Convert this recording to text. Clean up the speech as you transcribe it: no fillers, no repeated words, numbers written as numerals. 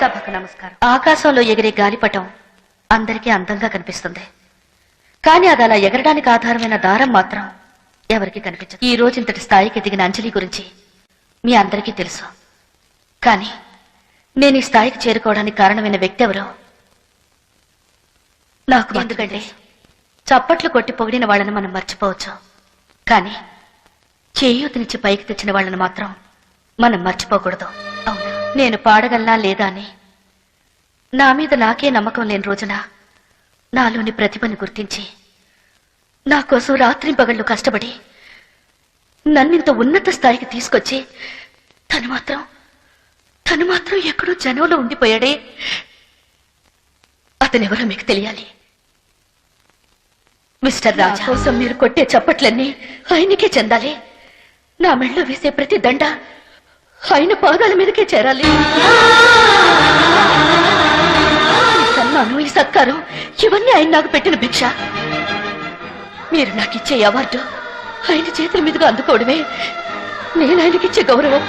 సభకు నమస్కారం. ఆకాశంలో ఎగిరే గాలిపటం అందరికీ అందంగా కనిపిస్తుంది, కానీ అది అలా ఎగరడానికి ఆధారమైన దారం మాత్రం ఎవరికి కనిపించదు. ఈ రోజు ఇంతటి స్థాయికి ఎదిగిన అంజలి గురించి మీ అందరికీ తెలుసు, కానీ నేను ఈ స్థాయికి చేరుకోవడానికి కారణమైన వ్యక్తి ఎవరో నాకు. ఎందుకంటే చప్పట్లు కొట్టి పొగిడిన వాళ్ళని మనం మర్చిపోవచ్చు, కానీ చేయూతనిచ్చి పైకి తెచ్చిన వాళ్ళని మాత్రం మనం మర్చిపోకూడదు. అవునా? నేను పాడగలనా లేదా అని నా మీద నాకే నమ్మకం లేని రోజున నాలోని ప్రతిభను గుర్తించి నా కోసం రాత్రింపగళ్ళు కష్టపడి నన్నింత ఉన్నత స్థాయికి తీసుకొచ్చి తను మాత్రం ఎక్కడో జనంలో ఉండిపోయాడే, అతనెవరో మీకు తెలియాలి. మిస్టర్ రాజా కోసం మీరు కొట్టే చప్పట్లన్నీ ఆయనకే చెందాలి. నా మెళ్ళో వేసే ప్రతి దండ ఆయన పాదాల మీదకే చేరాలి. ఈ సన్మానం, ఈ సత్కారం ఇవన్నీ ఆయన నాకు పెట్టిన భిక్ష. మీరు నాకు ఇచ్చే అవార్డు ఆయన చేతుల మీదుగా అందుకోవడమే నేను ఆయనకిచ్చే గౌరవం.